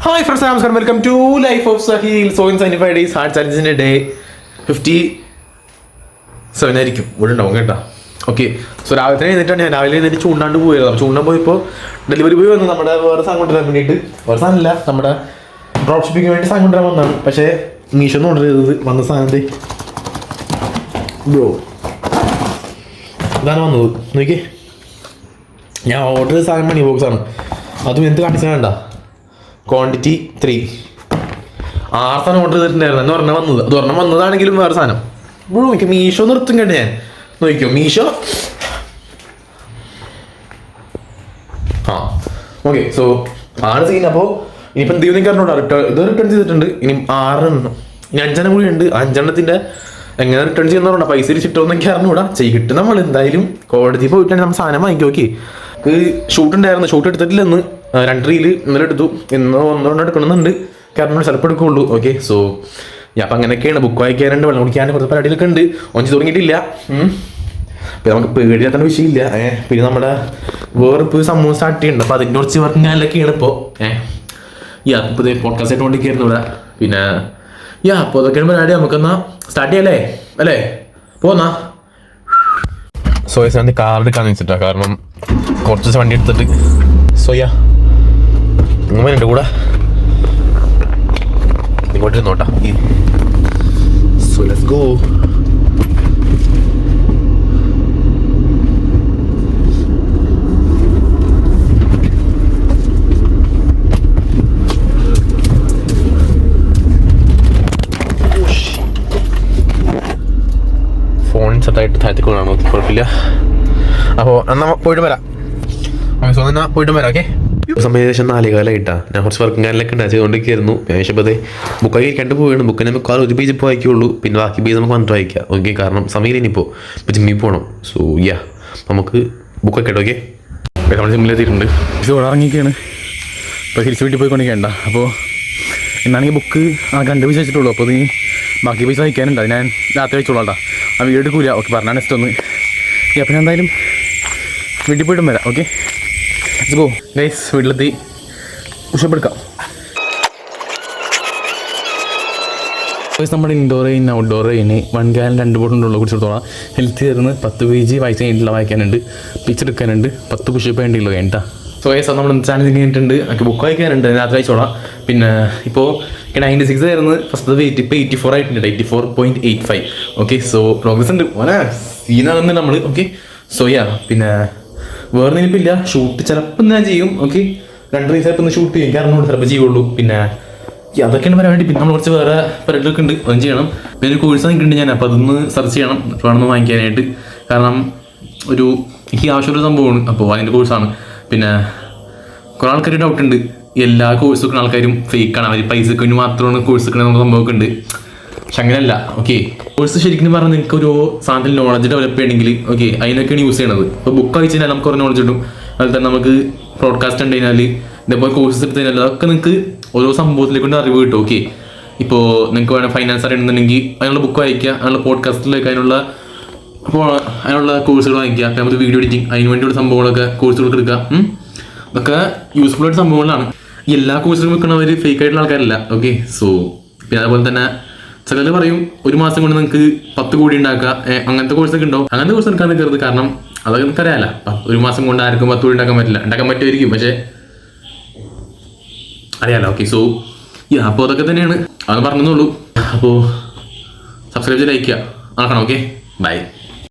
Hi friends, നമസ്കാരം. Welcome to life of Sahil. So in 75 days hard ചാലഞ്ചിൻ്റെ day 57 ആയിരിക്കും ഇവിടെ ഉണ്ടാവും കേട്ടോ. ഓക്കെ, സോ രാവിലെ എഴുന്നേറ്റാണ് ഞാൻ. രാവിലെ എഴുന്നേറ്റ് ചൂണ്ടാണ്ട് പോയത്. ചൂണ്ടാൻ പോയപ്പോൾ ഡെലിവറി ബോയ് വന്നു നമ്മുടെ വേറെ സാധനം കൊണ്ടുവരാൻ വേണ്ടിയിട്ട്. വേറെ സാധനമില്ല, നമ്മുടെ ഡ്രോപ്പ് ഷിപ്പിങ്ങിന് വേണ്ടി സാധനം കൊണ്ടുവരാൻ വന്നതാണ്. പക്ഷേ മീഷോ ഓർഡർ ചെയ്തത് വന്ന സാധനത്തെ ബ്രോ ഇതാണ് വന്നത്. നോക്കിയേ, ഞാൻ ഓർഡർ ചെയ്ത സാധനം മണി ബോക്സ് ആണ്. അതും എന്ത് കാണിച്ചാൽ വേണ്ട, ക്വാണ്ടിറ്റി 3 6 സാധനം ഓർഡർ ചെയ്തിട്ടുണ്ടായിരുന്നു. എന്ന് പറഞ്ഞാൽ വന്നത്. അത് പറഞ്ഞാൽ വന്നതാണെങ്കിലും വേറെ സാധനം. ബ്രോ എനിക്ക് മീഷോ നിർത്തും കേട്ടോ. ഞാൻ നോക്കിയോ മീഷോ. Okay, so 6 scene. അപ്പോൾ ഇനിയിപ്പോൾ എന്ത് ചെയ്യുന്ന പറഞ്ഞോടാ. ഇത് റിട്ടേൺ ചെയ്തിട്ടുണ്ട്. ഇനി 6 എണ്ണം, ഇനി 5 എണ്ണം കൂടി ഉണ്ട്. 5 എണ്ണത്തിൻ്റെ എങ്ങനെ റിട്ടേൺ ചെയ്യുന്നവരുണ്ടോ, പൈസ തിരിച്ചിട്ടോന്നൊക്കെ അറിഞ്ഞൂടാ. ചെയ്തിട്ട് നമ്മൾ എന്തായാലും കോടതി പോയിട്ടാണ് നമ്മൾ സാധനം വാങ്ങിക്കും. ഓക്കെ, ഷൂട്ട് ഉണ്ടായിരുന്നു. ഷൂട്ട് എടുത്തിട്ടില്ലെന്ന് 2 റീൽ ഇന്നലെ എടുത്തു. ഇന്ന് 1 എടുക്കണമെന്നുണ്ട്. കാരണം ചിലപ്പോൾ എടുക്കുകയുള്ളൂ. ഓക്കെ, സോ അപ്പം അങ്ങനെയൊക്കെയാണ്. ബുക്ക് വായിക്കാനുണ്ട്, വെള്ളം കുടിക്കാനും കുറച്ച് പരിപാടികളൊക്കെ ഉണ്ട്. ഒന്നിച്ച് തുടങ്ങിയിട്ടില്ല. പിന്നെ നമുക്ക് പേടിയാത്ത വിഷയമില്ല. പിന്നെ നമ്മുടെ വേറിപ്പോൾ സംഭവം സ്റ്റാർട്ട് ചെയ്യുന്നുണ്ട്. അപ്പോൾ അതിൻ്റെ കുറച്ച് വർക്ക് ഞാനൊക്കെയാണ് ഇപ്പോൾ. ഇപ്പോൾ ഇതേ പോഡ്കാസ്റ്റ് ആയിട്ട് കൊണ്ടിരിക്കുകയായിരുന്നു ഇവിടെ. പിന്നെ അപ്പോൾ അതൊക്കെയാണ് പരിപാടി. നമുക്കെന്നാ സ്റ്റാർട്ട് ചെയ്യല്ലേ അല്ലേ? പോന്നാ. സോ ഞാൻ കാർ എടുക്കാന്ന് വെച്ചിട്ടാണ്. കാരണം കുറച്ച് ദിവസം വണ്ടി എടുത്തിട്ട് ഇങ്ങനെ എൻ്റെ കൂടെ ഇങ്ങോട്ടിരുന്നോട്ടാ. So let's go. ഫോൺ സെറ്റായിട്ട് താഴ്ത്തിക്കൊള്ളാണോ, കുഴപ്പമില്ല. അപ്പോൾ എന്നാൽ പോയിട്ട് വരാം. സോ എന്നാൽ പോയിട്ട് വരാം. ഓക്കെ, സമയം ഏകദേശം 4:15 ഞാൻ കുറച്ച് വർക്കും കാര്യങ്ങളൊക്കെ ഉണ്ടായി ചെയ്തുകൊണ്ടിരിക്കുകയായിരുന്നു. ഏകദേശം അപ്പോൾ ബുക്കായി ഇരിക്കാണ്ട് പോവുകയാണ്. ബുക്കിനെ നമുക്ക് ഒരു പേജ് ഇപ്പോൾ വായിക്കുള്ളൂ. പിന്നെ ബാക്കി പേജ് നമുക്ക് വന്നിട്ട് വായിക്കാം. ഓക്കെ, കാരണം സമയം ഇനിയിപ്പോൾ ജിമ്മിൽ പോകണം. സോ നമുക്ക് ബുക്കൊക്കെ ഇട്ടോ. ഓക്കെ, നമ്മൾ ജിമ്മിലെത്തിയിട്ടുണ്ട്. ഇവിടെ ഇറങ്ങിയൊക്കെയാണ്. ഇപ്പോൾ തിരിച്ച് വീട്ടിൽ പോയിക്കൊണ്ടിരിക്കേണ്ട. അപ്പോൾ എന്നാണെങ്കിൽ ബുക്ക് 2 പേജ് വെച്ചിട്ടുള്ളൂ. അപ്പോൾ നീ ബാക്കി പേജ് വായിക്കാനുണ്ട്. അത് ഞാൻ രാത്രി വെച്ചോളാം കേട്ടോ. ആ വീട് എടുക്കൂല. ഓക്കെ, പറഞ്ഞാൽ നെക്സ്റ്റ് ഒന്ന്. അപ്പോൾ ഞാൻ എന്തായാലും വീട്ടിൽ പോയിട്ടും വരാം. Okay, let's go guys. വീട്ടിലെത്തി പുഷപ്പ് എടുക്കാം. നമ്മുടെ ഇൻഡോർ റെയിൻ ഔട്ട്ഡോർ റെയിന് 1 ഗാലൻ 2 ബോട്ടിലുള്ള കുടിച്ചെടുത്തോളാം. ഹെൽത്ത് ചേർന്ന് 10 പേജ് വായിച്ച് കഴിഞ്ഞിട്ടുള്ള വായിക്കാനുണ്ട്. പിച്ച് എടുക്കാനുണ്ട്. 10 പുഷപ്പ് വേണ്ടിയുള്ളൂ കേട്ടാ. സോ ഗൈസ്, നമ്മൾ ചാനൽ കഴിഞ്ഞിട്ടുണ്ട്. എനിക്ക് ബുക്ക് വായിക്കാനുണ്ട്. രാത്രി വായിച്ചോളാം. പിന്നെ ഇപ്പോൾ 96 ആയിരുന്നു ഫസ്റ്റ് വെയിറ്റ്. ഇപ്പോൾ 84 ആയിട്ടുണ്ട്. 84.85. ഓക്കെ, സോ പ്രോഗ്രസ് ഉണ്ട്. ഓനെ സീനാകുന്നുണ്ട് നമ്മൾ. ഓക്കെ, സോ പിന്നെ വേറെ നിലപ്പില്ല. ഷൂട്ട് ചിലപ്പോൾ ഞാൻ ചെയ്യും. ഓക്കെ, 2 ദിവസമായിപ്പോൾ ഒന്ന് ഷൂട്ട് ചെയ്യും. കാരണം ചിലപ്പോൾ ചെയ്യുള്ളൂ. പിന്നെ അതൊക്കെയാണ് പരിപാടി. പിന്നെ നമ്മൾ കുറച്ച് വേറെ പരിപാടികളൊക്കെ ഉണ്ട്, അതും ചെയ്യണം. പിന്നെ ഒരു കോഴ്സ് വാങ്ങിയിട്ടുണ്ട് ഞാൻ. അപ്പോൾ അതൊന്ന് സെർച്ച് ചെയ്യണം വേണമെന്ന് വാങ്ങിക്കാനായിട്ട്. കാരണം എനിക്ക് ആവശ്യമുള്ള സംഭവമാണ്. അപ്പോൾ അതിൻ്റെ കോഴ്സാണ്. പിന്നെ കുറേ ആൾക്കാർ ഡൗട്ട് ഉണ്ട്, എല്ലാ കോഴ്സ് വെക്കുന്ന ആൾക്കാരും ഫേക്കാണ്, അവർ പൈസക്ക് വേണ്ടി മാത്രമാണ് കോഴ്സ് വെക്കണ സംഭവമൊക്കെ ഉണ്ട്. പക്ഷെ അങ്ങനെയല്ല. ഓക്കെ, കോഴ്സ് ശരിക്കും പറഞ്ഞാൽ നിങ്ങൾക്ക് ഒരു സാധനത്തിൽ നോളജ് ഡെവലപ്പ് ചെയ്യണമെങ്കിൽ ഓക്കെ അതിനൊക്കെയാണ് യൂസ് ചെയ്യണത്. ഇപ്പോൾ ബുക്ക് വായിച്ചു കഴിഞ്ഞാൽ നമുക്ക് കുറേ നോളജ് കിട്ടും. അതുപോലെ തന്നെ നമുക്ക് പോഡ്കാസ്റ്റ് ഉണ്ട് കഴിഞ്ഞാൽ ഇതേപോലെ കോഴ്സ് എടുത്തു കഴിഞ്ഞാൽ അതൊക്കെ നിങ്ങൾക്ക് ഓരോ സംഭവത്തിലേക്ക് കൊണ്ട് അറിവ് കിട്ടും. ഓക്കെ, ഇപ്പോൾ നിങ്ങൾക്ക് വേണം ഫൈനാൻസ് അറിയണമെന്നുണ്ടെങ്കിൽ അതിനുള്ള ബുക്ക് വായിക്കുക, അതിനുള്ള പോഡ്കാസ്റ്റിലേക്ക് അതിനുള്ള കോഴ്സുകൾ വാങ്ങിക്കുക. നമുക്ക് വീഡിയോ എഡിറ്റിംഗ് അതിന് വേണ്ടിയുള്ള സംഭവങ്ങളൊക്കെ കോഴ്സുകളൊക്കെ എടുക്കുക. അതൊക്കെ യൂസ്ഫുൾ ആയിട്ട് സംഭവങ്ങളാണ്. എല്ലാ കോഴ്സുകളും വെക്കണവർ ഫേക്ക് ആയിട്ടുള്ള ആൾക്കാരല്ല. ഓക്കെ, സോ പിന്നെ അതുപോലെ തന്നെ ചിലർ പറയും 1 മാസം കൊണ്ട് നിങ്ങൾക്ക് 10 കോടി ഉണ്ടാക്കുക, അങ്ങനത്തെ കോഴ്സൊക്കെ ഉണ്ടാവും. അങ്ങനത്തെ കോഴ്സ് എടുക്കാൻ നിൽക്കരുത്. കാരണം അതൊക്കെ നമുക്ക് അറിയാമല്ല. 1 മാസം കൊണ്ട് ആർക്കും 10 കോടി ഉണ്ടാക്കാൻ പറ്റില്ല. ഉണ്ടാക്കാൻ പറ്റുമായിരിക്കും, പക്ഷേ അറിയാലോ. ഓക്കെ, സോ അപ്പോൾ അതൊക്കെ തന്നെയാണ്. അതൊന്ന് പറഞ്ഞെന്നുള്ളൂ. അപ്പോൾ സബ്സ്ക്രൈബ് ചെയ്ത് ലൈക്ക് ചെയ്യുക. നടക്കണം. Okay, by.